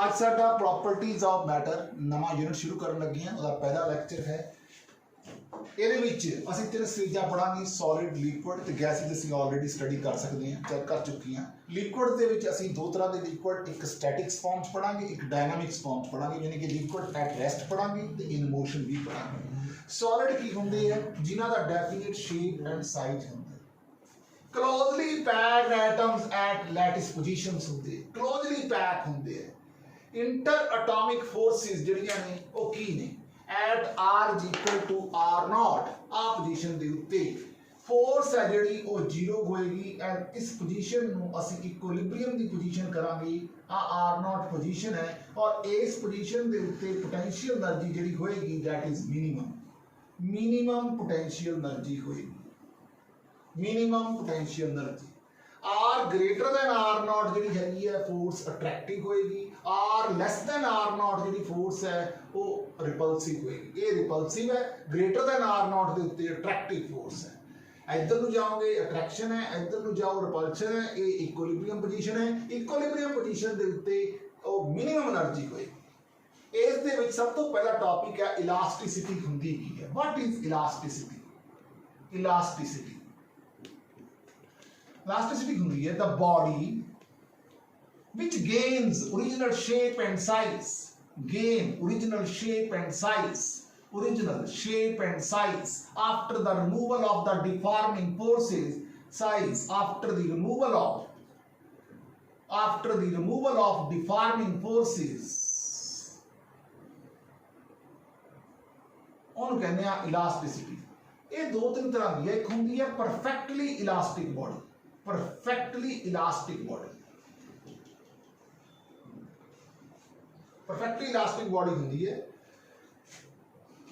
ਅੱਜ ਸਾਡਾ properties of matter ਨਵਾਂ ਯੂਨਿਟ ਸ਼ੁਰੂ ਕਰਨ ਲੱਗੇ ਹਾਂ। ਉਹਦਾ ਪਹਿਲਾ ਲੈਕਚਰ ਹੈ। ਇਹਦੇ ਵਿੱਚ ਅਸੀਂ ਤਿੰਨ ਸਟੇਜਾਂ ਪੜਾਂਗੇ, ਸੋਲਿਡ, ਲਿਕੁਇਡ ਤੇ ਗੈਸਿਸ। ਅਸੀਂ ਆਲਰੇਡੀ ਸਟੱਡੀ ਕਰ ਸਕਦੇ ਹਾਂ, ਚੈੱਕ ਕਰ ਚੁੱਕੇ ਹਾਂ। ਲਿਕੁਇਡ ਦੇ ਵਿੱਚ ਅਸੀਂ ਦੋ ਤਰ੍ਹਾਂ ਦੇ ਲਿਕੁਇਡ, ਇੱਕ ਸਟੈਟਿਕਸ ਫਾਰਮ 'ਚ ਪੜਾਂਗੇ, ਇੱਕ ਡਾਇਨਾਮਿਕਸ ਫਾਰਮ 'ਚ ਪੜਾਂਗੇ, ਯਾਨੀ ਕਿ ਲਿਕੁਇਡ ਐਟ ਰੈਸਟ ਪੜਾਂਗੇ ਤੇ ਇਨ ਮੋਸ਼ਨ ਵੀ ਪੜਾਂਗੇ। ਸੋਲਿਡ ਕੀ ਹੁੰਦੇ ਆ? ਜਿਨ੍ਹਾਂ ਦਾ ਡੈਫੀਨਿਟ ਸ਼ੇਪ ਐਂਡ ਸਾਈਜ਼ ਹੁੰਦਾ। Closely packed atoms at lattice positions होंगे, क्लोजली पैक होंगे। इंटर एटॉमिक फोर्सेस जिहड़ियां ने वो की ने at r equal to r naught, आ पोजीशन दे उत्ते फोर्स है जिहड़ी वो जीरो होएगी एंड इस पोजीशन नूं असीं इक्विलिब्रियम दी पोजीशन करांगे। आ आर नॉट पोजीशन है और इस पोजीशन दे उत्ते पोटेंशियल एनर्जी जिहड़ी होएगी that is minimum potential energy होएगी, minimum potential energy. R greater than r naught जिहड़ी हैगी है फोर्स अट्रैक्टिव होएगी, r less than r naught जिहड़ी फोर्स है वो रिपल्सिव होएगी। ये रिपल्सिव है, ग्रेटर दैन आर नॉट दे उत्ते अट्रैक्टिव फोर्स है। इधर नूं जाओगे अट्रैक्शन है, इधर नूं जाओ रिपल्शन है। ये इक्विलिब्रियम पोजीशन है। इक्विलिब्रियम पोजीशन दे उत्ते वो मिनिमम एनर्जी होएगी। इस दे विच सब तो पहला टॉपिक है इलास्टिसिटी हुंदी की है। What is elasticity? Elasticity Elasticity होती है the body which gains original shape and size, original shape and size after the removal of the deforming forces, after the removal of deforming forces ਉਹਨੂੰ ਕਹਿੰਦੇ ਆ elasticity. ਇਹ ਦੋ ਤਿੰਨ ਤਰ੍ਹਾਂ ਦੀ ਹੈ। ਇੱਕ ਹੁੰਦੀ ਹੈ perfectly elastic body, perfectly elastic body होती है।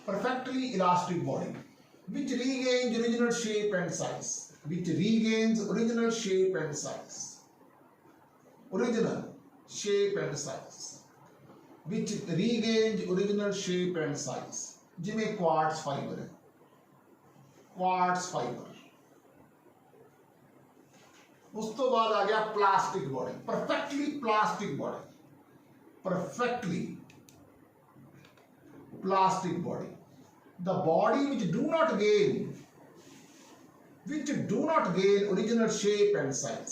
perfectly elastic body which regains original shape and size, which regains original shape and size, which regains original shape and size। जिमें क्वार्ट्ज फाइबर है, क्वार्ट्ज फाइबर। उस तो बाद आ गया plastic body, perfectly plastic body, the body which do not gain original shape and size,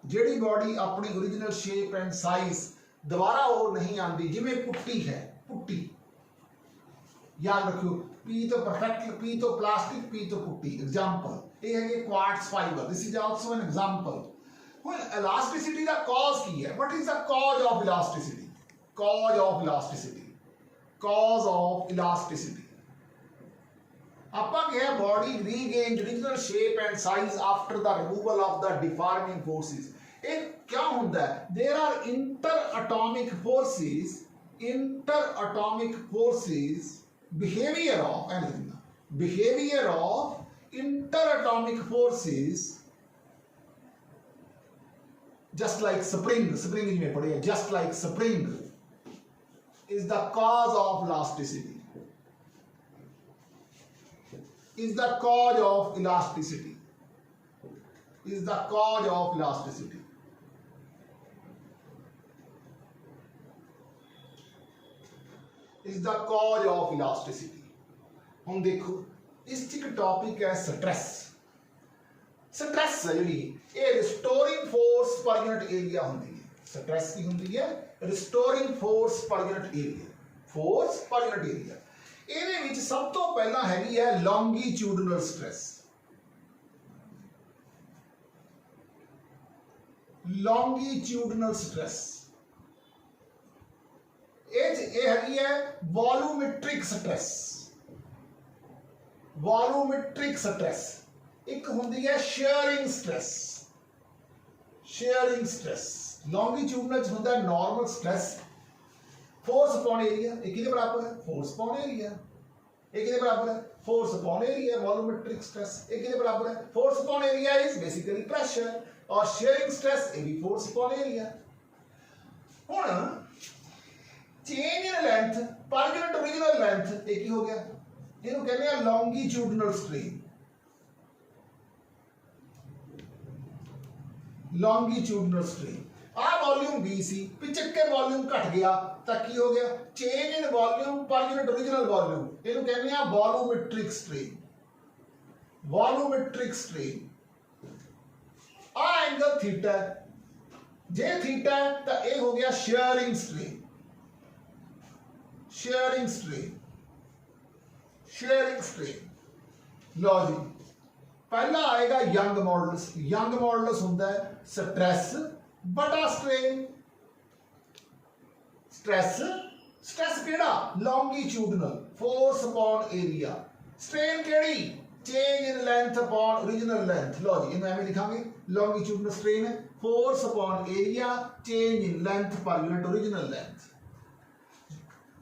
जेड़ी body अपनी original shape and size दोबारा वो नहीं आती। जिमें पुट्टी है, पुट्टी याद रखियो, पी तो परफेक्ट, पी तो प्लास्टिक, पी तो पुट्टी। एग्जांपल ये है कि quartz fiber, this is also an example. हुन इलास्टिसिटी दा कॉज की है? What is the cause of elasticity? Cause of elasticity आपा क्या है? Body regain original shape and size after the removal of the deforming forces. ये क्या होता है? There are inter atomic forces behavior of interatomic forces just like spring में पढ़े, just like spring is the cause of elasticity, is the cause of elasticity। हम देखो इस topic है स्ट्रेस। स्ट्रेस है जी ये restoring force per unit area होती है। स्ट्रेस की होती है restoring force per unit area. ਇਹਦੇ ਵਿੱਚ ਸਭ ਤੋਂ ਪਹਿਲਾਂ ਹੈਗੀ ਹੈ लॉन्गिट्यूडिनल स्ट्रेस। ਇਹ ਹੈਗੀ ਹੈ वॉल्यूमेट्रिक स्ट्रेस। ਇੱਕ ਹੁੰਦੀ ਹੈ शेयरिंग स्ट्रेस। लॉन्गिट्यूडिनल ਹੁੰਦਾ normal stress, force upon area. एक किसके बराबर है? Force upon area. एक किसके बराबर है? Force upon area. Volumetric stress एक किसके बराबर है? Force upon area is basically pressure, और शेयरिंग स्ट्रेस ए भी फोर्स अपॉन एरिया। हुन change in length per unit original length एक ही हो गया। इहनूं कहंदे आ लॉन्गिट्यूडिनल स्ट्रेन। लॉन्गीट्यूडनल स्ट्रेन आ वॉल्यूम बी सी पिछक के वॉल्यूम घट गया तो की हो गया change in volume per unit original volume इहनूं कहंदे आ वॉल्यूमेट्रिक स्ट्रेन वॉल्यूमेट्रिक स्ट्रेन आ एंगल थीटा जे थीटा है तो यह हो गया shearing strain shearing strain shearing strain लो जी पहला आएगा यंग मॉडुलस होता है स्ट्रेस बटा स्ट्रेन स्ट्रेस केड़ा longitudinal force upon area strain केड़ी change in length upon original length लो जी इन्हें एवं लिखांगे लॉन्गीट्यूडनल स्ट्रेन है force upon area change in length per unit original length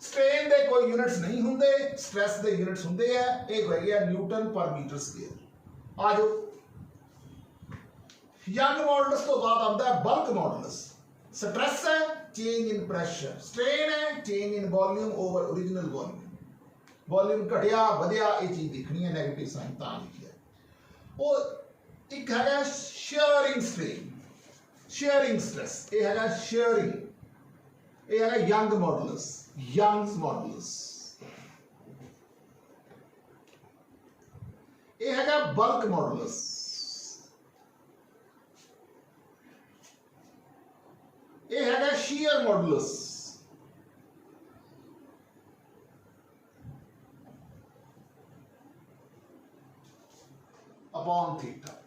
strain दे कोई यूनिट्स नहीं होंगे स्ट्रेस दे यूनिट्स होंगे है एक हो गया न्यूटन पर मीटर स्क्वायर आ जाओ यंग मॉडुलस तो बाद आता है बल्क मॉडुलस स्ट्रेस है चेंज इन प्रेशर स्ट्रेन है change in volume over original volume घटिया वधिया ये चीज देखनी है नेगेटिव साइन ता लिखिया वो एक है शेयरिंग स्ट्रेन शेयरिंग स्ट्रेस ये है शेयरिंग ये है यंग मॉडुलस Young's modulus ये हैगा bulk modulus ये हैगा shear modulus upon theta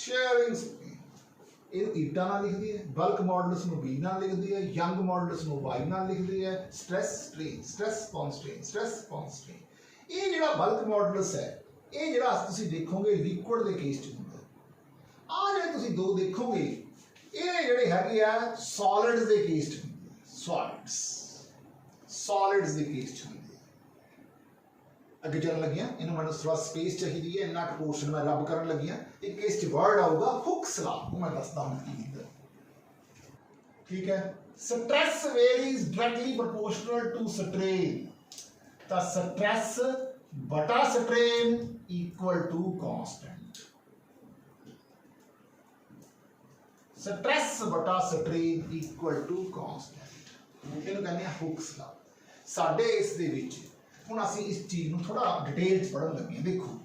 sharing ਇਹ ਈਟਾ ਨਾਲ ਲਿਖਦੀ ਹੈ ਬਲਕ ਮੋਡੂਲਸ ਨੂੰ ਬੀ ਨਾਲ ਲਿਖਦੀ ਹੈ ਯੰਗ ਮੋਡੂਲਸ ਨੂੰ ਵਾਈ ਨਾਲ ਲਿਖਦੀ ਹੈ ਸਟ੍ਰੈਸ ਸਟ੍ਰੇਨ ਇਹ ਜਿਹੜਾ ਬਲਕ ਮੋਡੂਲਸ ਹੈ ਇਹ ਜਿਹੜਾ ਤੁਸੀਂ ਦੇਖੋਗੇ ਲਿਕੁਇਡ ਦੇ ਕੇਸ 'ਚ ਹੁੰਦਾ ਆ ਜਿਹੜੇ ਤੁਸੀਂ ਦੋ ਦੇਖੋਗੇ ਇਹ ਜਿਹੜੇ ਹੈਗੇ ਆ ਸੋਲਿਡਸ ਦੇ ਕੇਸ 'ਚ ਹੁੰਦੇ ਸੋਲਿਡਸ ਦੇ ਕੇਸ 'ਚ ਹੁੰਦੇ अगे चलन लगिया इन्होंने मैं थोड़ा स्पेस चाहिए है इन्ना पोर्शन मैं रब करन लगिया एक इस वर्ड आऊगा हुक्स लॉ वो मैं दसदा हूं की ठीक है stress varies directly proportional to strain ता स्ट्रेस बटा strain equal to constant stress बटा स्ट्रेन इक्वल टू कांस्टेंट इन्हों कहने हुक्स लॉ साडे इस दे विच ਹੁਣ ਅਸੀਂ ਇਸ ਚੀਜ਼ ਨੂੰ ਥੋੜਾ ਡਿਟੇਲ ਚ ਪੜਨ ਲੱਗੇ ਹਾਂ ਦੇਖੋ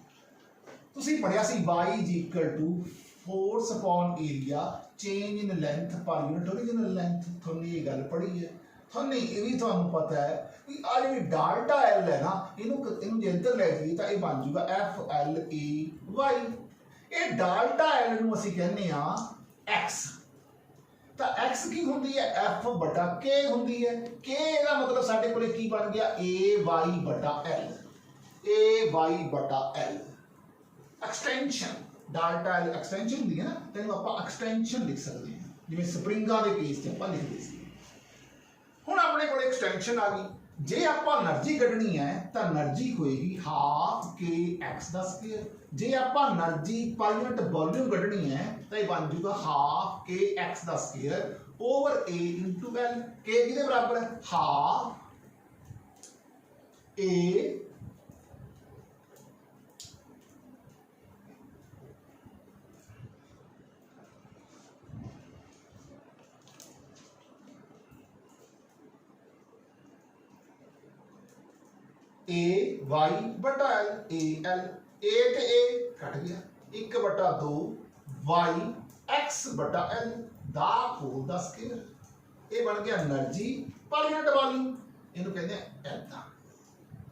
ਤੁਸੀਂ ਪੜਿਆ ਸੀ y force upon area change in length per unit original length थोड़ी ये गल पढ़ी है थोड़ी ये भी ਤੁਹਾਨੂੰ पता है कि आ जी डाल्टा एल है ना इनू जे इधर ले जाइए तो ये बन जाऊगा एफ एल ए वाई ये डाल्टा एल नूं असीं कहने आ एक्स तो x की होंदी है f बटा k होंदी है k का मतलब साडे कोले की बन गया a y बटा l extension delta l extension होंदी है ना तेन आप एक्सटेंशन लिख सकते हैं जिवें स्प्रिंगा दे केस च आप लिखते सी हुण अपने कोले एक्सटेंशन आ गई जे आप एनर्जी कढनी है तो एनर्जी होएगी हाफ के x दा स्क्वायर जे आप एनर्जी पर यूनिट वॉल्यूम कढनी है तो ये बन जाएगा हाफ के एक्स दा स्क्वायर ओवर ए इंटू एल के किहदे बराबर है हाफ ए वाई बटा एल ए एल ए ते ए कट गया 1/2 वाई एक्स बटा एल दा होल दा स्क्वायर ये बन गया एनर्जी पर यूनिट वॉल्यूम इनू कहते हैं एदा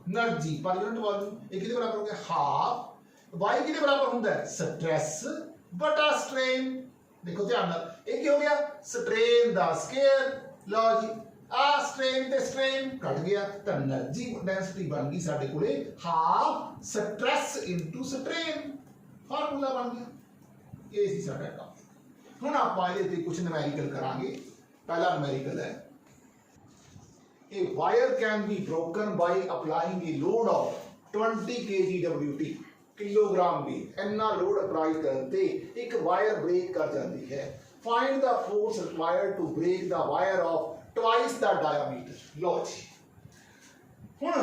एनर्जी पर यूनिट वॉल्यूम ये किहदे बराबर हो गया हाफ वाई किहदे बराबर होंदा है स्ट्रेस बटा स्ट्रेन देखो ध्यान नाल ये की हो गया स्ट्रेन दा स्क्वायर लो जी आ स्ट्रेन ते स्ट्रेन कट गया तो एनर्जी डेंसिटी बन गई साडे कोले half stress into strain formula बन गया ये सी साडा टॉपिक हुण आपां इहदे ते कुछ न्यूमेरिकल करांगे पहला न्यूमेरिकल है a wire can be broken by applying a load of 20 kgWt kilogram भी इन्ना लोड अप्लाई करते एक वायर ब्रेक कर जाती है find the force required to break the wire of twice the diameter. लो जी हुण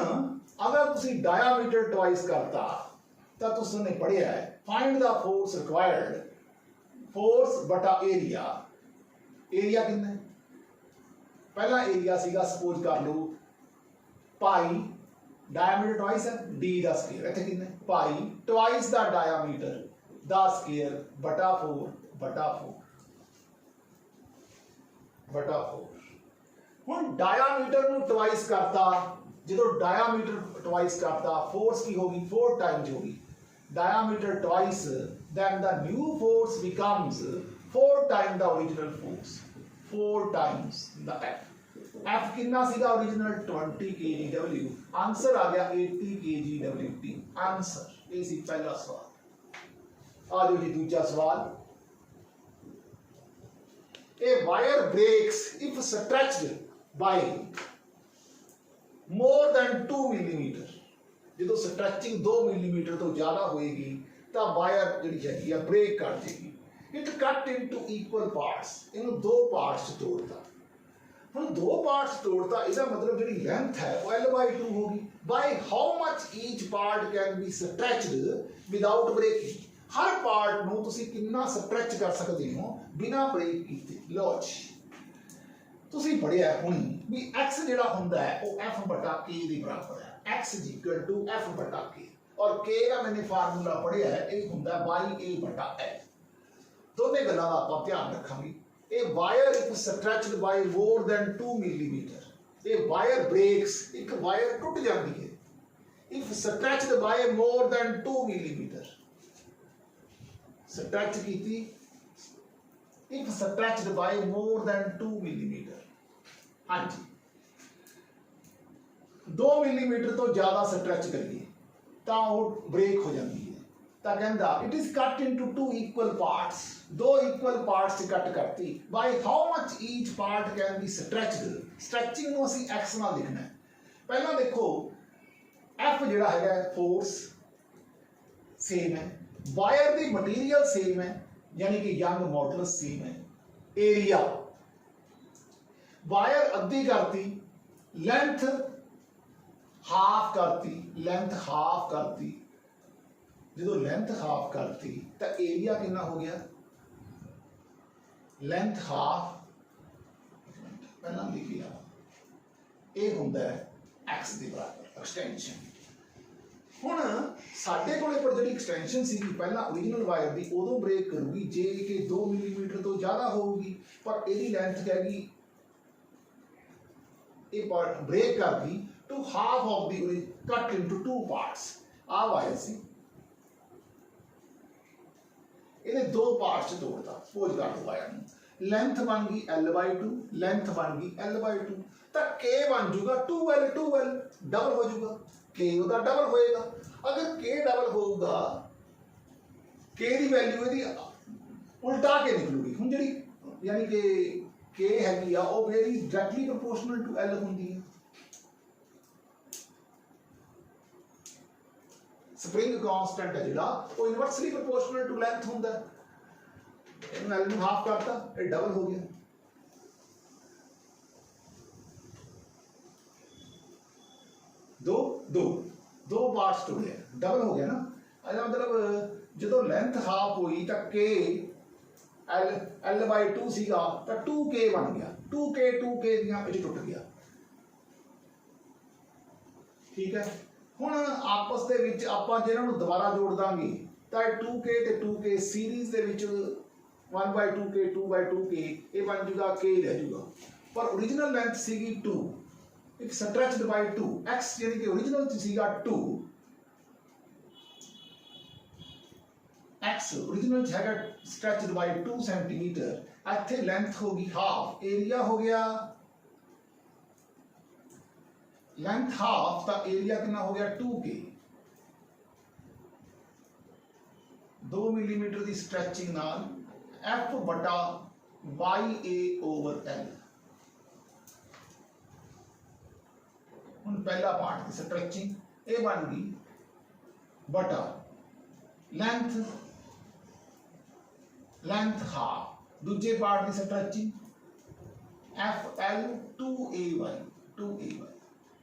अगर तुसी डायमीटर ट्वाइस करता तो तुसने पढ़िया है find the force required, force बटा एरिया। एरिया कितना है? पहला एरिया सीगा सपोज कर लो पाई, डायमीटर ट्वाइस है डी द स्क्वायर, इत्थे कितना है pi twice the diameter the square बटा 4 बटा 4। हुण डायमीटर नु ट्वाइस करता, जो डायमीटर ट्वाइस करता फोर्स की होगी 4 टाइम्स होगी diameter twice, then the new force becomes 4 times the original force, 4 times the F। F कितना सीगा original 20 kgW, आंसर आ गया 80 kgWT। आंसर ये सी पहला सवाल। आ जाओ जी दूसरा सवाल। A wire breaks if stretched by more than 2 millimeter। जो स्ट्रेचिंग 2 मिलीमीटर तो ज्यादा होएगी तो वायर जी है ब्रेक कर देगी। It cut into equal parts, इन दो पार्ट्स तोड़ता। हम दो पार्ट्स तोड़ता, इसका मतलब जी लेंथ है वो L/2 होगी। By how much each part can be stretched without breaking. हर पार्ट ਨੂੰ ਤੁਸੀਂ ਕਿੰਨਾ स्ट्रेच कर सकते हो बिना ब्रेक ਕੀਤੇ। लो जी ਤੁਸੀਂ ਪੜਿਆ ਹੁਣੀ ਵੀ x ਜਿਹੜਾ ਹੁੰਦਾ ਹੈ ਉਹ f/k ਦੇ ਬਰਾਬਰ ਹੈ। x is equal to f बटा k और k का मैंने फार्मूला पढ़िया है ये होंदा y a बटा l। दोनों गल्लां दा आपां ध्यान रखांगे। ये wire if stretched by more than 2 millimetre, ये वायर ब्रेक्स, एक वायर टूट जाती है if stretched by more than 2 millimetre. Stretch कीती if stretched by more than 2 millimetre. हाँ जी 2 मिलीमीटर तो ज्यादा स्ट्रेच करिए तो वो ब्रेक हो जाती है। तो कहता it is cut into 2 equal parts, 2 equal parts च कट करती। Bye how much each part can be stretched. Stretching ਨੂੰ ਅਸੀਂ x ਨਾਲ ਲਿਖਣਾ ਹੈ। ਪਹਿਲਾਂ देखो F ਜਿਹੜਾ ਹੈਗਾ फोर्स सेम है, वायर ਦੀ मटीरियल सेम है यानी कि यंग मॉडुलस सेम है। एरिया वायर अद्धी करती, लेंथ हाफ करती, लेंथ हाफ करती। जो लेंथ हाफ करती तो एरिया कितना हो गया? लेंथ हाफ पहला लिख लिया ये होंदा है x के बराबर एक्सटेंशन। हुण साडे कोले पर जिहड़ी एक्सटेंशन सी पहला ओरिजिनल वायर दी उदों ब्रेक करूगी जे कि 2 मिलीमीटर तो ज़्यादा होगी, पर इहदी लेंथ हैगी ये पार्ट ब्रेक कर दी to half of the cut into 2 parts। आ वायर सी इन्हें 2 पार्ट्स तोड़ता। सपोज कर दो वायर में लेंथ बन गई L/2, लेंथ बन गई L/2 तो K बन जूगा 2L डबल हो जूगा। K उदा डबल होएगा। अगर K डबल होगा K की वैल्यू यदि उल्टा के निकलूगी। हुण जिहड़ी यानी कि K हैगी आ वो vary directly proportional to L होंदी है। स्प्रिंग कांस्टेंट है जिहड़ा वो इनवर्सली प्रोपोर्शनल टू लेंथ होंदा है। इन्हूं L नूं हाफ करता ये डबल हो गया। दो दो दो पार्ट्स टुटे डबल हो गया ना। इसका मतलब जो लेंथ हाफ हुई तो K L/2 सीगा तो 2K बन गया। 2K दियां विच टुट गया। ठीक है। हुण आपस दे विच आपां जे इन्हां नूं दोबारा जोड़ दांगे तो 2K ते 2K सीरीज दे विच 1/2K 2/2K ये बन जूगा K रह जूगा। पर ओरिजिनल लेंथ सीगी 2 इफ स्ट्रेच्ड बाय 2 x यानी कि ओरिजिनल सीगा 2 x ओरिजिनल हैगा स्ट्रेच्ड बाय 2 सेंटीमीटर। इत्थे लेंथ होगी हाफ, एरिया हो गया लेंथ हाफ तो एरिया कितना हो गया 2K। 2 मिलीमीटर की स्ट्रेचिंग नाल F बटा YA/L। हुण पहला पार्ट की स्ट्रेचिंग ये बन गई बटा लेंथ हाफ दूजे पार्ट की stretching FL 2AY 2AY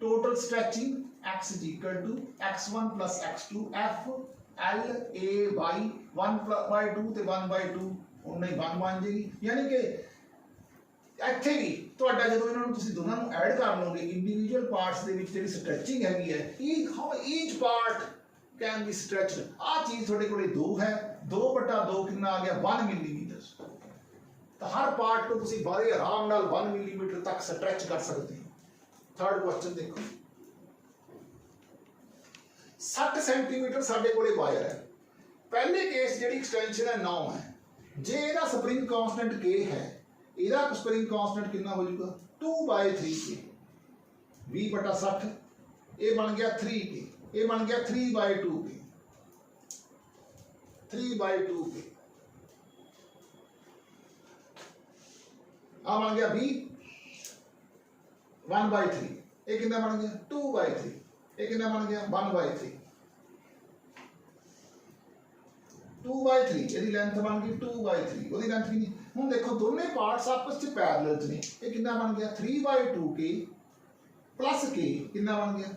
total stretching x is equal to x1 plus x2 FLAY 1/2 ਤੇ 1/2 ਉਹਨਾਂ ਹੀ 1 ਬਣ ਜਾਏਗੀ। यानी कि ਇੱਥੇ ਵੀ ਤੁਹਾਡਾ ਜਦੋਂ ਇਹਨਾਂ ਨੂੰ ਤੁਸੀਂ ਦੋਨਾਂ ਨੂੰ ਐਡ ਕਰ ਲਓਗੇ ਇੰਡੀਵਿਜੂਅਲ ਪਾਰਟਸ ਦੇ ਵਿੱਚ ਜਿਹੜੀ ਸਟ੍ਰੈਚਿੰਗ ਹੈਗੀ ਹੈ ਈਚ ਪਾਰਟ ਕੈਨ ਬੀ ਸਟ੍ਰੈਚਡ। ਆਹ ਚੀਜ਼ ਤੁਹਾਡੇ ਕੋਲੇ 2 ਹੈ 2/2 ਕਿੰਨਾ ਆ ਗਿਆ 1 ਮਿਲੀਮੀਟਰ। ਤਾਂ ਹਰ ਪਾर्ट को ਤੁਸੀਂ ਬੜੇ ਆਰਾਮ ਨਾਲ 1 ਮਿਲੀਮੀਟਰ ਤੱਕ ਸਟ੍ਰੈਚ ਕਰ ਸਕਦੇ ਹੋ। थर्ड क्वेश्चन देखो 60 सेंटीमीटर साडे कोले वायर है। पहले केस जेडी एक्सटेंशन है 9 है। जे ਇਹਦਾ स्प्रिंग कांस्टेंट k है ਇਹਦਾ स्प्रिंग कांस्टेंट कितना हो जाएगा 2/3k 20/60 ये बन गया 3k ये बन गया 3/2k 3/2k आ बन गया 1/3 ये कितना बन गया 2/3 ये कितना बन गया 1/3 2/3 ਇਹਦੀ ਲੈਂਥ ਬਣ ਗਈ 2/3 ਉਹਦੀ ਲੈਂਥ ਕਿੰਨੀ ਹੁਣ ਦੇਖੋ ਦੋਨੇ ਪਾਰਟਸ ਆਪਸ ਵਿੱਚ ਪੈਰਲਲ ਚ ਨੇ। ਇਹ ਕਿੰਨਾ ਬਣ ਗਿਆ 3/2k प्लस k कितना बन गया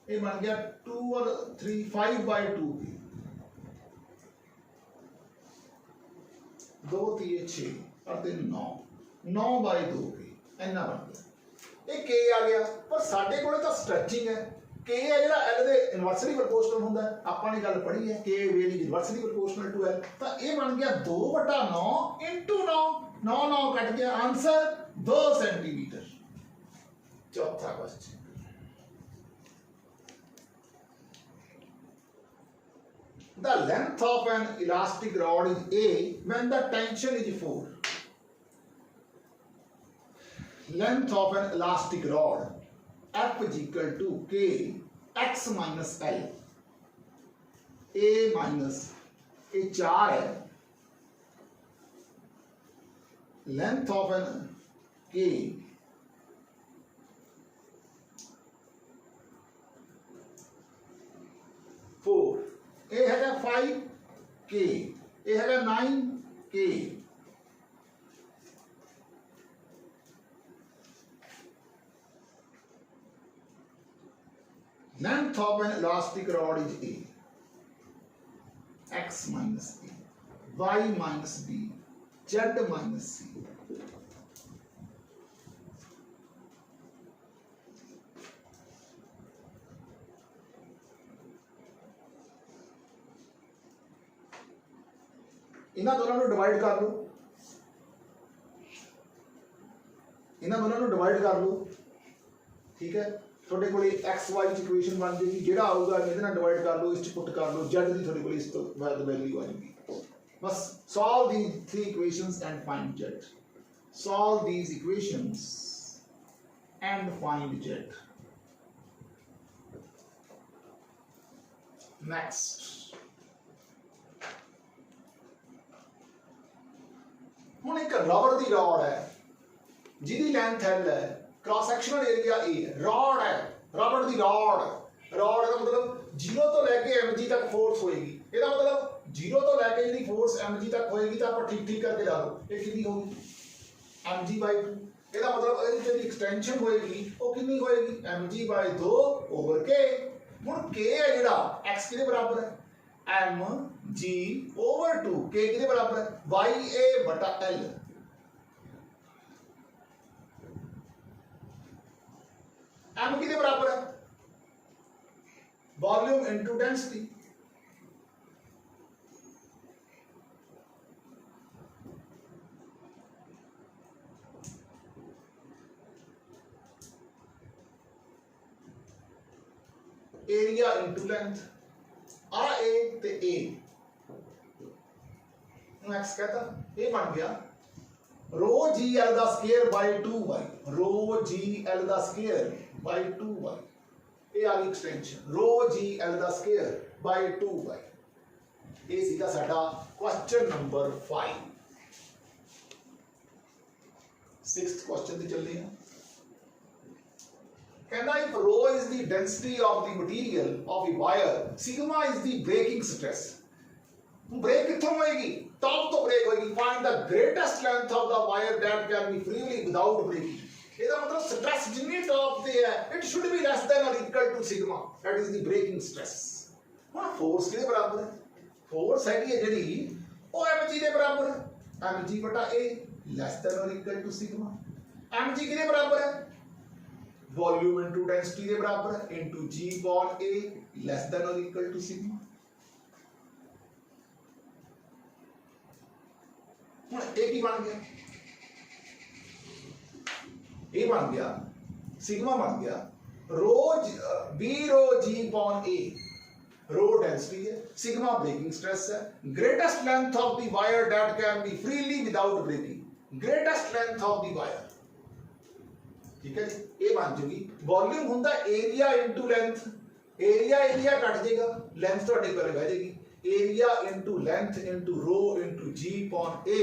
ये बन गया 2 और 3 5/2k 2 3 6 और 3 9 9/2k इतना बन गया। ये k आ गया पर साडे कोले तो स्ट्रेचिंग है k है जेड़ा l दे इनवर्सली प्रोपोर्शनल हुंदा है। आपां ने गल पढ़ी है k vary inversely proportional to l तो ये बन गया 2/9 into 9 9 9 कट गया आंसर 2 सेंटीमीटर। चौथा question the length of an elastic rod is a when the tension is 4. Length of an elastic rod F is equal to K x minus L A minus A 4 है। length of an K ये है 5k ये है 9k length of an elastic rod is a x minus a y minus b z minus c। इन्हां दोनों को divide कर लो इन्हां दोनों को डिवाइड कर लो ठीक है। थोड़े को एक्स वाई इक्वेशन बन जाएगी जेड़ा आऊगा इहदे नाल डिवाइड कर लो इस पुट कर लो जेड दी थोड़े को इस तो बाद वैल्यू आ जाएगी। बस solve the 3 equations and find Z. Solve these equations and find Z. Next ਹੁਣ ਇੱਕ ਰਬੜ ਦੀ ਰॉड ਹੈ ਜਿਹਦੀ ਲੈਂਥ L ਹੈ क्रॉस सेक्शनल एरिया A है रॉड है रबड़ ਦੀ रॉड रॉड ਦਾ मतलब 0 ਤੋਂ ਲੈ ਕੇ mg ਤੱਕ फोर्स होएगी। ਇਹਦਾ मतलब 0 ਤੋਂ ਲੈ ਕੇ ਜਿਹੜੀ फोर्स mg ਤੱਕ ਹੋਏਗੀ ਤਾਂ ਆਪਾਂ ठीक ਕਰਕੇ ਲਾ ਲਓ ਇਹ ਕਿੰਨੀ ਹੋਊਗੀ mg/2। ਇਹਦਾ मतलब ਇਹਦੀ ਜਿਹੜੀ ਐਕਸਟੈਂਸ਼ਨ ਹੋਏਗੀ ਉਹ ਕਿੰਨੀ ਹੋਏਗੀ mg/2 ਓਵਰ k। ਹੁਣ k ਹੈ ਜਿਹੜਾ x ਕਿਹਦੇ ਬਰਾਬਰ ਹੈ mg over 2 k कितने बराबर है ya बटा l। m कितने बराबर है volume into density. Area into length आ ए ते ए एक्स कहता ये बन गया रो जी एल दा square by 2y rho G L दा स्क्वायर बाय 2y ये आ गई एक्सटेंशन रो जी एल दा स्क्वायर बाय 2y। ये सीधा साडा क्वेश्चन नंबर 5। 6th क्वेश्चन ते चलते हैं। कहना if rho is the density of the material of a wire sigma is the breaking stress। Break कितों होएगी टॉप तो ब्रेक होएगी find the greatest length of the wire that can be freely without breaking. ਇਹਦਾ ਮਤਲਬ stress ਜਿੰਨੀ top ਤੇ ਹੈ it should be less than or equal to sigma that is the breaking stress. ਹੁਣ force ਕਿਹਦੇ ਬਰਾਬਰ ਹੈ? ਫੋਰਸ ਹੈਗੀ ਹੈ ਜਿਹੜੀ ਉਹ mg ਦੇ ਬਰਾਬਰ ਹੈ, mg ਬਟਾ a less than or equal to sigma. mg ਕਿਹਦੇ ਬਰਾਬਰ ਹੈ? वॉल्यूम इनटू डेंसिटी के बराबर है into g upon a less than or equal to sigma. हुन a की बन गया, a बन गया सिग्मा बन गया rho b rho g upon a। Rho density है, सिग्मा ब्रेकिंग स्ट्रेस है। Greatest length of the wire that can be freely without breaking, greatest length of the wire, ठीक है जी। ये बन जूगी वॉल्यूम हुंदा area into length, area area cut जाएगा लेंथ तो पर रह जाएगी। Area into length into rho into g upon a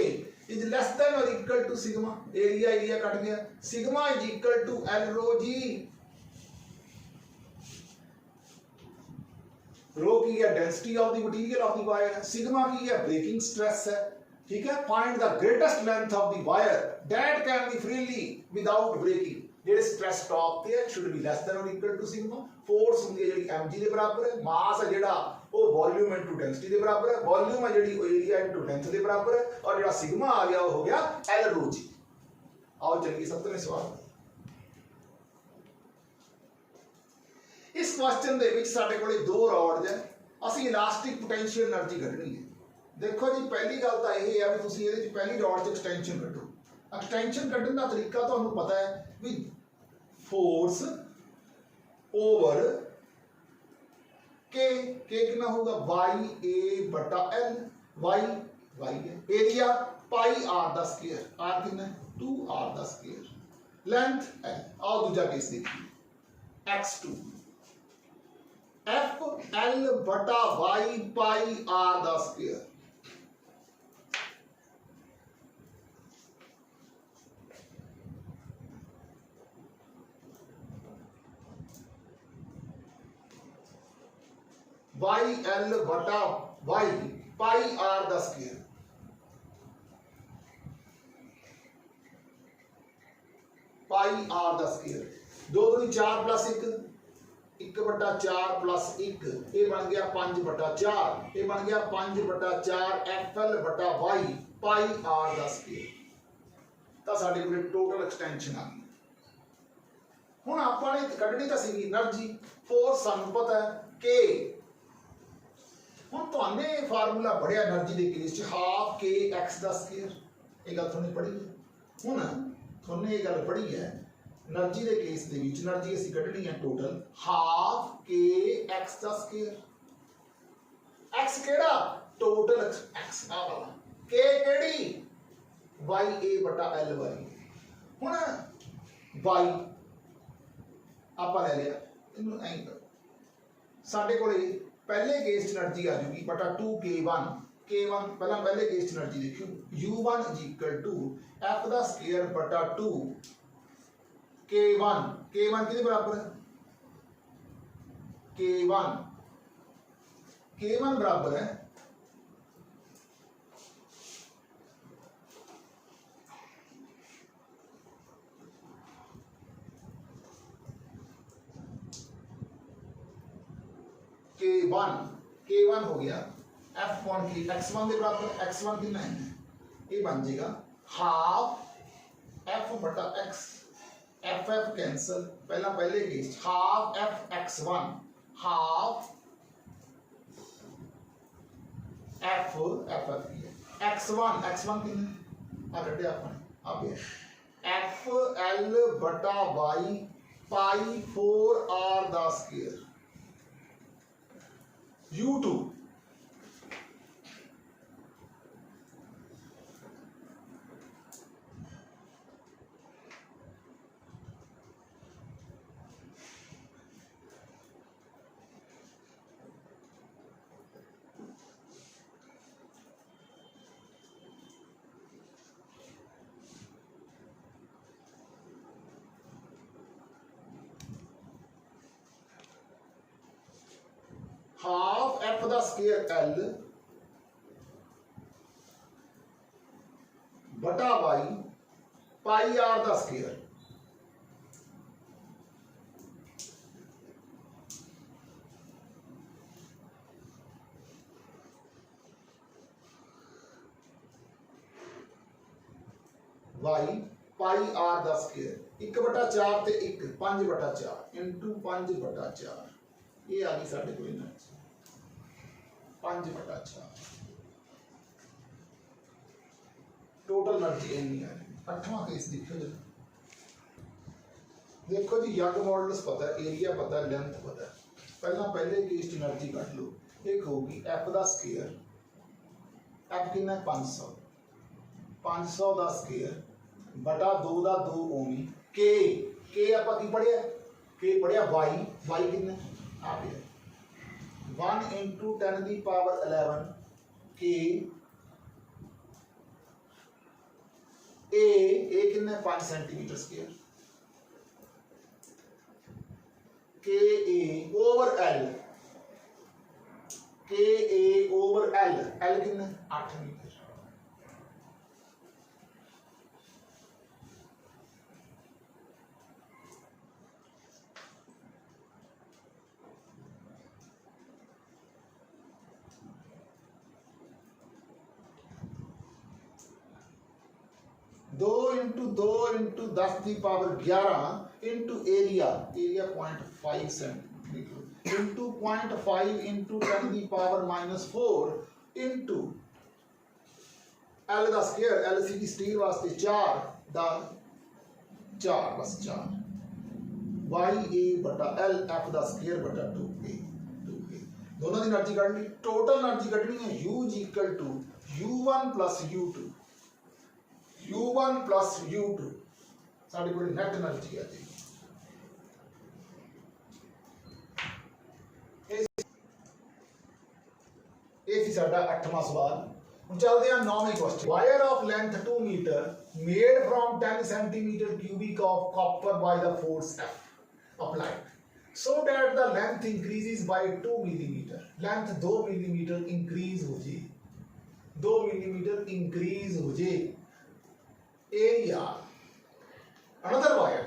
is less than or equal to sigma. Area area cut गया, sigma is equal to L rho G. Rho की है density of the material of the wire, sigma की है breaking stress है, ठीक है। Find the greatest length of the wire that can be freely without breaking. ਜਿਹੜੇ stress top ਤੇ ਹੈ should be less than or equal to sigma. Force ਹੁੰਦੀ ਹੈ ਜਿਹੜੀ mg ਦੇ ਬਰਾਬਰ ਹੈ, ਮਾਸ ਹੈ ਜਿਹੜਾ ਉਹ ਵੋਲਿਊਮ ਇਨਟੂ ਡੈਂਸਿਟੀ ਦੇ ਬਰਾਬਰ ਹੈ, ਵੋਲਿਊਮ ਹੈ ਜਿਹੜੀ ਉਹ ਏਰੀਆ ਇਨਟੂ ਲੈਂਥ ਦੇ ਬਰਾਬਰ ਹੈ, ਔਰ ਜਿਹੜਾ ਸਿਗਮਾ ਆ ਗਿਆ ਉਹ ਹੋ ਗਿਆ l ਰੋ ਜੀ। ਆਓ ਚੱਲੀਏ 7ਵੇਂ ਸਵਾਲ। ਇਸ ਕੁਐਸਚਨ ਦੇ ਵਿੱਚ ਸਾਡੇ ਕੋਲੇ ਦੋ ਰੋਡਸ ਹੈ, ਅਸੀਂ ਇਲਾਸਟਿਕ ਪੋਟੈਂਸ਼ੀਅਲ એનર્ਜੀ ਕੱਢਣੀ ਹੈ। ਦੇਖੋ ਜੀ ਪਹਿਲੀ ਗੱਲ ਤਾਂ ਇਹ ਹੈ ਵੀ ਤੁਸੀਂ ਇਹਦੇ ਵਿੱਚ ਪਹਿਲੀ ਰੋਡ 'ਚ ਐਕਸਟੈਂਸ਼ਨ ਕੱਢੋ। एक्सटेंशन कटने का तरीका तो पता है भी फोर्स ओवर के कितना होगा वाई ए बटा एल, वाई है, area pi are the square, R कितना 2 r the square, length L. आओ दूसरा केस देखिए x2 एफ एल बटा Y pi are the square. Y L बटा Y pi are the square. Pi are the square 2 दूनी 4 plus 1, 1 बटा 4 plus 1, ये बन गया 5 बटा 4, ये बन गया 5 बटा 4 एफ एल बटा Y pi are the square. तो साडे कोल टोटल एक्सटेंशन आ गई। हुण आपां ने कढनी तां सीगी एनर्जी, फोर्स सानूं पता है के। ਹੁਣ ਤੁਹਾਨੇ ਫਾਰਮੂਲਾ ਪੜਿਆ એનર્ਜੀ ਦੇ ਕੇਸ ਚ ਹਾਫ ਕੇ x ਦਾ ਸਕੁਅਰ, ਇਹ ਗੱਲ ਤੁਹਾਨੂੰ ਪੜ੍ਹੀ ਹੈ। ਹੁਣ ਤੁਹਾਨੂੰ ਇਹ ਗੱਲ ਪੜ੍ਹੀ ਹੈ એનર્ਜੀ ਦੇ ਕੇਸ ਦੇ ਵਿੱਚ એનર્ਜੀ ਅਸੀਂ ਕੱਢਣੀ ਹੈ ਟੋਟਲ ਹਾਫ ਕੇ x ਦਾ ਸਕੁਅਰ। x ਕਿਹੜਾ? ਟੋਟਲ x ਆ ਵਾਲਾ, k ਕਿਹੜੀ? ya ਬਟਾ l ਵਾਲੀ। ਹੁਣ y ਆਪਾਂ ਲੈ ਲਿਆ, ਇਹਨੂੰ ਐਂ ਕਰੋ। ਸਾਡੇ ਕੋਲੇ पहले केस एनर्जी आ जाएगी बटा 2k1, k1 पहले केस एनर्जी देखियो u1 is equal to f the square बटा 2 k1, k1 कितने बराबर है? k1 बराबर है K1 हो गया F पॉइंट की x1 के बराबर, x1 कितना है? ये बन जाएगा हाफ f बटा x, एफ कैंसल, पहले case half f x1 half f x1 कितना आ कटे अपने अब f l बटा y pi 4 r the square U2 half f the square l बटा वाई पाई आर दा स्केयर। वाई पाई आर दा स्केयर 1/4 ते 1 5/4 इंटू 5/4 ये आ गई साढ़े को एनर्जी 5/4 टोटल एनर्जी इतनी आ रही। 8वां केस देखो जी, देखो जी यंग मॉडल्स पता है, एरिया पता है, लेंथ पता है। पहले केस एनर्जी कट लो, एक होगी एफ दा स्केयर, एफ कितना 500 500 दा स्केयर बटा 2 दा 2 ओमी के ਆਪਾਂ ਕੀ ਪੜਿਆ के पढ़िया वाई कितना आ गया 1 into 10 ਦੀ ਪਾਵਰ 11 के ए कितना 5 सेंटीमीटर स्क्वायर के ए ओवर एल के ए ओवर एल कितना 8 मीटर। दो इंटू 10 की power 11 into area 0.5 centimetre into 0.5 into 10 की पावर -4 इंटू एल का स्क्वायर, एल सी की स्टील वास्ते 4 दा 4 बस 4 वाई ए बटा एल एफ का स्क्वायर बटा 2a दोनों की एनर्जी कढ़ ली। टोटल एनर्जी कढ़नी है U is equal to U1 plus U2 U1 plus U2 साड़ी कोई नेट एनर्जी आ जाएगी। ये सी साडा 8वां सवाल। हम चलते हैं 9वें question. Wire of length 2 metre made from 10 centimetre cubic of copper by the force F applied so that the length increases by 2 millimeter। Length 2 millimetre increase हो जाए, 2 मिलीमीटर इंक्रीज हो जाए। area another wire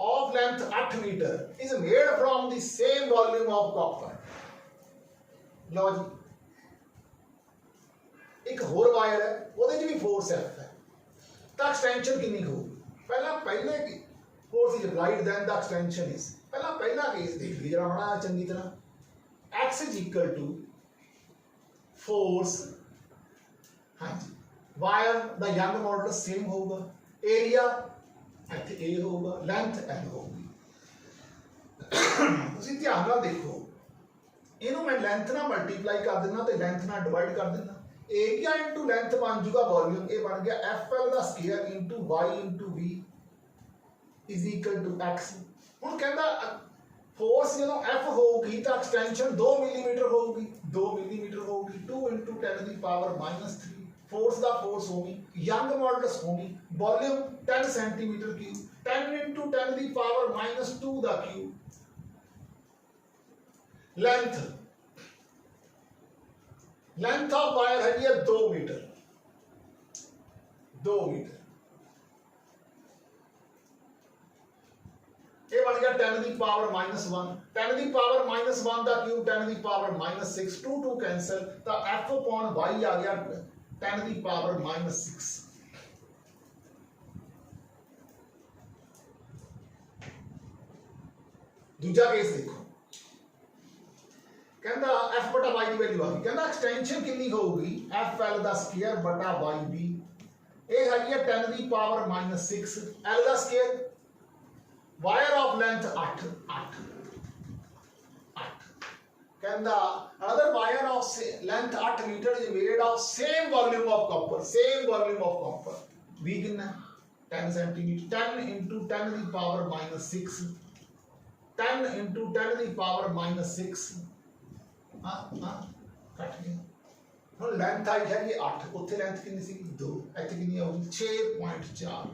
of length 8 meter is made from the same volume of copper। लो जी एक होर wire है ਉਹਦੇ ਚ भी फोर्स F है ਤਾਂ एक्सटेंशन कितनी होगी। पहले की force is applied then the extension is पहला केस देख लीजिए जरा बड़ा चंगी तरह। x is equal to force हाँ जी वायर दा यंग मॉडल सेम होगा, एरिया इत्थे ए होगा, लेंथ एल होगी। तुसीं ध्यान नाल देखो इनू मैं लेंथ ना मल्टीप्लाई कर देना तो लेंथ ना डिवाइड कर देना। एरिया इंटू लेंथ बन जूगा वॉल्यूम, ये बन गया एफ एल दा square into Y into V is equal to X. हुण कहंदा फोर्स जो एफ होगी तो एक्सटेंशन 2 मिलीमीटर होगी, 2 मिलीमीटर होगी 2 इंटू 10 की पावर -3 फोर्स दा फोर्स होगी, यंग मॉडल्स होगी, वॉल्यूम 10 सेंटीमीटर क्यूब 10 इंटू 10 की पावर -2 दा क्यूब। लेंथ ऑफ वायर है 2 मीटर 2 मीटर। ये बन गया 10 की पावर -1 10 की पावर -1 दा क्यूब 10 की पावर -6 2 कैंसल तो f अपॉन y आ गया 10 की पावर -6। दूजा केस देखो कहता f बटा y की वैल्यू आ गई। कहता एक्सटेंशन कितनी होगी एफ एल दा स्क्वायर बटा वाई बी। ये है 10 की पावर -6 एल दा स्क्वायर वायर ऑफ लेंथ 8 कहता another wire of length 8 metre is made of same volume of copper V कितना 10 सेंटीमीटर 10 इंटू 10 की पावर -6 10 इंटू 10 की पावर -6 कट गया। ਹੁਣ ਲੈਂਥ ਆਈ ਹੈਗੀ 8 ਉੱਥੇ ਲੈਂਥ ਕਿੰਨੀ ਸੀ 2 ਇੱਥੇ ਕਿੰਨੀ ਆਉਗੀ 6.4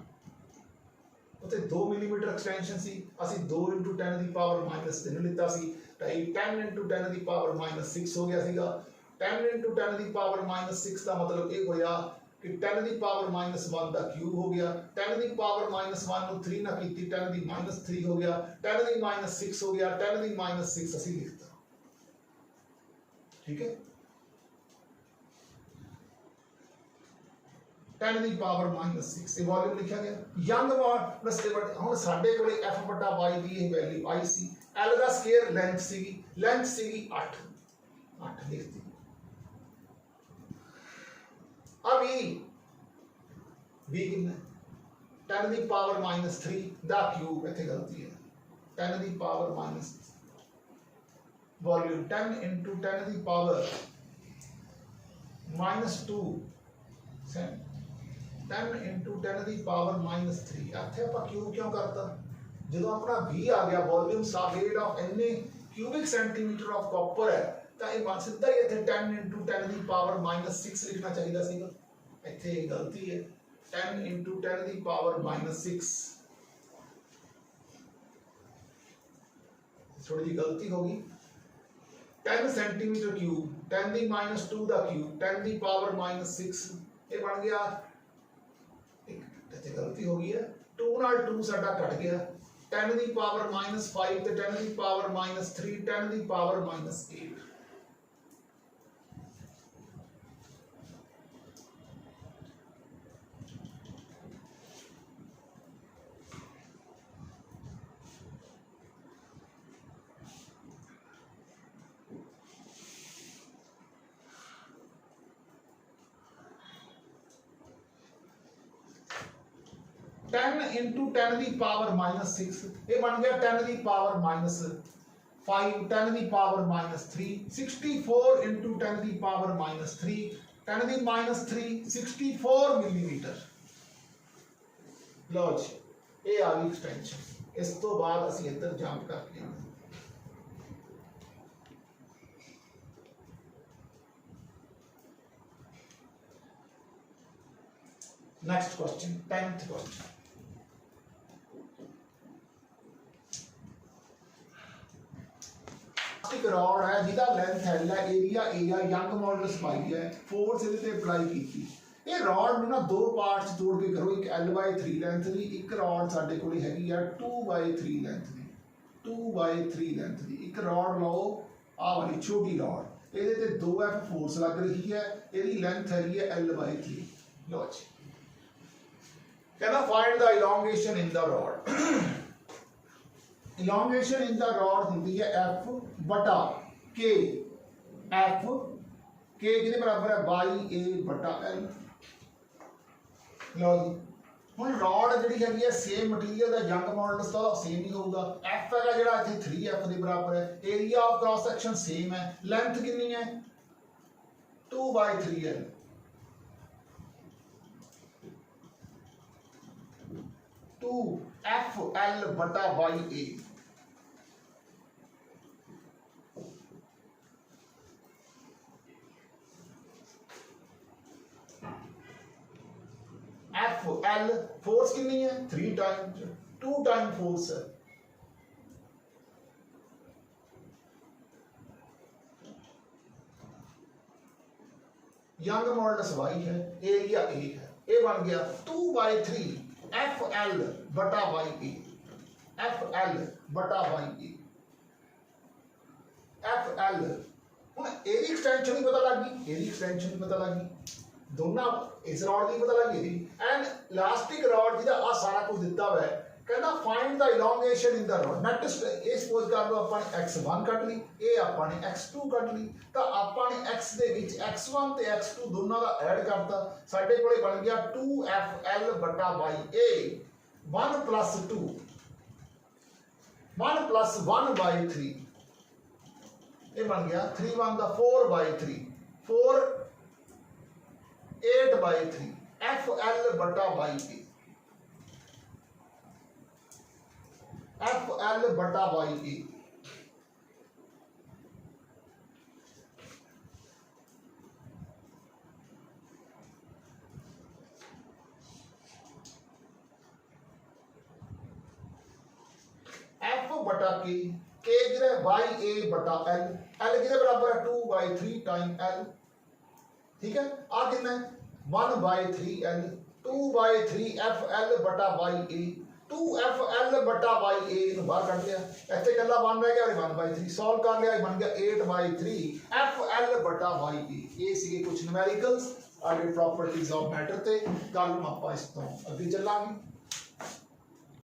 ਉੱਥੇ 2 ਮਿਲੀਮੀਟਰ ਐਕਸਟੈਂਸ਼ਨ ਸੀ ਅਸੀਂ 2 into 10 ਦੀ ਪਾਵਰ -3 ਲਿੱਤਾ ਸੀ ਤਾਂ ਇਹ 10 into 10 ਦੀ ਪਾਵਰ -6 ਹੋ ਗਿਆ ਸੀਗਾ 10 into 10 ਦੀ ਪਾਵਰ -6 ਦਾ ਮਤਲਬ ਇਹ ਹੋਇਆ कि 10 ਦੀ ਪਾਵਰ -1 ਦਾ ਕਿਊਬ ਹੋ ਗਿਆ। 10 ਦੀ ਪਾਵਰ -1 ਨੂੰ 3 ਨਾਲ ਕੀਤੀ 10 ਦੀ -3 ਹੋ ਗਿਆ। 10 ਦੀ -6 ਹੋ ਗਿਆ। 10 ਦੀ -6 ਅਸੀਂ ਲਿਖਤਾ, ठीक है। 10 ਦੀ ਪਾਵਰ -6 ਇਹ ਵੋਲਿਊਮ ਲਿਖਿਆ ਗਿਆ। ਯੰਗ ਮੋਡਲਸ ਦੇ ਬਟ ਹੁਣ ਸਾਡੇ ਕੋਲੇ f ਬਟਾ y ਦੀ ਇਹ ਵੈਲਿਊ आई ਸੀ। l ਦਾ ਸਕੁਅਰ ਲੈਂਥ ਸੀਗੀ 8 ਲਿਖਤੀ। अब b कितना 10 ਦੀ ਪਾਵਰ -3 ਦਾ ਕਿਊਬ, ਇੱਥੇ ਗਲਤੀ ਹੈ। 10 ਦੀ ਪਾਵਰ ਮਾਈਨਸ वॉल्यूम 10 into 10 ਦੀ ਪਾਵਰ -2 10 into 10 ਦੀ ਪਾਵਰ -3 ਇੱਥੇ ਆਪਾਂ ਕਿਊਬ ਕਿਉਂ ਕਰਤਾ? ਜਦੋਂ ਆਪਣਾ v ਆ ਗਿਆ ਵੋਲਿਊਮ ਸਾਬੇਡ ਆਫ ਇੰਨੇ ਕਿਊਬਿਕ ਸੈਂਟੀਮੀਟਰ ਆਫ ਕਾਪਰ ਹੈ ਤਾਂ ਇਹ ਸਿੱਧਾ ਹੀ ਇੱਥੇ 10 into 10 ਦੀ ਪਾਵਰ -6 ਲਿਖਣਾ ਚਾਹੀਦਾ ਸੀਗਾ। ਇੱਥੇ ਗਲਤੀ ਹੈ। 10 into 10 ਦੀ ਪਾਵਰ -6 थोड़ी जी गलती होगी। 10 सेंटीमीटर क्यूब 10 ਦੀ -2 ਦਾ क्यूब 10 ਦੀ ਪਾਵਰ -6 ਇਹ ਬਣ ਗਿਆ। ਇੱਥੇ ਗਲਤੀ ਹੋ ਗਈ ਹੈ। 2 ਨਾਲ 2 ਸਾਡਾ ਕੱਟ ਗਿਆ। 10 ਦੀ ਪਾਵਰ -5 ਤੇ 10 ਦੀ ਪਾਵਰ -3 10 ਦੀ ਪਾਵਰ -8 10 into 10 ਦੀ ਪਾਵਰ -6 ਇਹ ਬਣ ਗਿਆ 10 ਦੀ ਪਾਵਰ -5 10 ਦੀ ਪਾਵਰ -3 64 into 10 ਦੀ ਪਾਵਰ -3 10 ਦੀ -3 64 ਮਿਲੀमीटर। ਲਓ ਜੀ ਇਹ ਆ ਗਈ ਐਕਸਟੈਂਸ਼ਨ। ਇਸ ਤੋਂ ਬਾਅਦ ਅਸੀਂ ਇੱਧਰ ਜੰਪ ਕਰਕੇ ਆਉਂਦੇ नेक्स्ट क्वेश्चन 10th क्वेश्चन। एक रॉड है जिहदा लेंथ L है एरिया A है यंग मॉडुलस Y है फोर्स इहदे ते अप्लाई कीती। ये रॉड ਨੂੰ ਨਾ ਦੋ ਪਾਰਟਸ ਤੋੜ ਕੇ ਕਰੋ। ਇੱਕ L/3 ਲੈਂਥ ਦੀ ਇੱਕ ਰॉड ਸਾਡੇ ਕੋਲ ਹੈਗੀ ਆ 2/3 ਲੈਂਥ ਦੀ 2/3 ਲੈਂਥ ਦੀ ਇੱਕ ਰॉड ਲਓ ਆ ਵਾਲੀ ਛੋਟੀ ਰॉड ਇਹਦੇ ਤੇ 2F फोर्स लग रही है। ਇਹਦੀ ਲੈਂਥ ਹੈਗੀ ਹੈ L/3। ਲਓ ਜੀ कहना find the elongation in the rod. Elongation in the rod होती है F बटा K। F K कितने बराबर है YA बटा L। लो जी ਹੁਣ ਰॉड ਜਿਹੜੀ ਹੈਗੀ ਹੈ ਸੇਮ ਮਟੀਰੀਅਲ ਦਾ ਯੰਗ ਮੋਡਲਸ ਦਾ ਸੇਮ ਹੀ ਹੋਊਗਾ। F ਹੈਗਾ ਜਿਹੜਾ ਇੱਥੇ 3F ਦੇ ਬਰਾबर ਹੈ। Area of cross section same ਹੈ। ਲੈਂਥ ਕਿੰਨੀ ਹੈ 2/3L। FL बटा YA। FL फोर्स कितनी है 3 टाइम 2 टाइम फोर्स है। यंग मॉडुलस Y है एरिया A है। ये बन गया 2/3 FL बटा YA। FL बटा YA। FL ਹੁਣ ਇਹਦੀ ਐਕਸਟੈਂਸ਼ਨ ਹੀ ਪਤਾ ਲੱਗ ਗਈ ਇਹਦੀ ਐਕਸਟੈਂਸ਼ਨ ਹੀ ਪਤਾ ਲੱਗ ਗਈ ਦੋਨਾਂ ਇਸ ਰॉड ਦੀ ਪਤਾ ਲੱਗ ਗਈ ਇਹਦੀ ਐਂਡ ਇਲਾਸਟਿਕ ਰॉड ਜਿਹਦਾ ਆ ਸਾਰਾ ਕੁਝ ਦਿੱਤਾ ਹੋਇਆ ਹੈ। कहना find the elongation in the rod. Next ये सपोज कर लो ਆਪਾਂ ਨੇ x1 ਕੱਢ ਲਈ ਇਹ ਆਪਾਂ ਨੇ x2 ਕੱਢ ਲਈ ਤਾਂ ਆਪਾਂ ਨੇ x ਦੇ ਵਿੱਚ x1 ਤੇ x2 ਦੋਨਾਂ ਦਾ ਐਡ ਕਰਤਾ ਸਾਡੇ ਕੋਲੇ ਬਣ ਗਿਆ 2FL ਬਟਾ YA 1 plus 2 1 plus 1/3 ਇਹ ਬਣ ਗਿਆ 3 1 ਦਾ 4/3 4 8/3 FL बटा YA FL बटा YA। F बटा K K ਜਿਹੜਾ बाई A बटा L, L किहदे बराबर है 2/3 टाइम L, ठीक है। आ कितना है 1/3 L, 2/3 FL बटा YA, 2FL बटा YA ਨੂੰ ਬਾਹਰ ਕੱਢ ਲਿਆ, ਇੱਥੇ ਇਕੱਲਾ 1 ਰਹਿ ਗਿਆ, 1/3 ਸੋਲਵ ਕਰ ਲਿਆ, ਬਣ ਗਿਆ 8/3 FL ਬਟਾ YA। ਇਹ ਸੀਗੇ ਕੁਝ numericals R properties of matter ਤੇ। ਕੱਲ ਨੂੰ ਆਪਾਂ ਇਸ ਤੋਂ ਅੱਗੇ ਚੱਲਾਂਗੇ।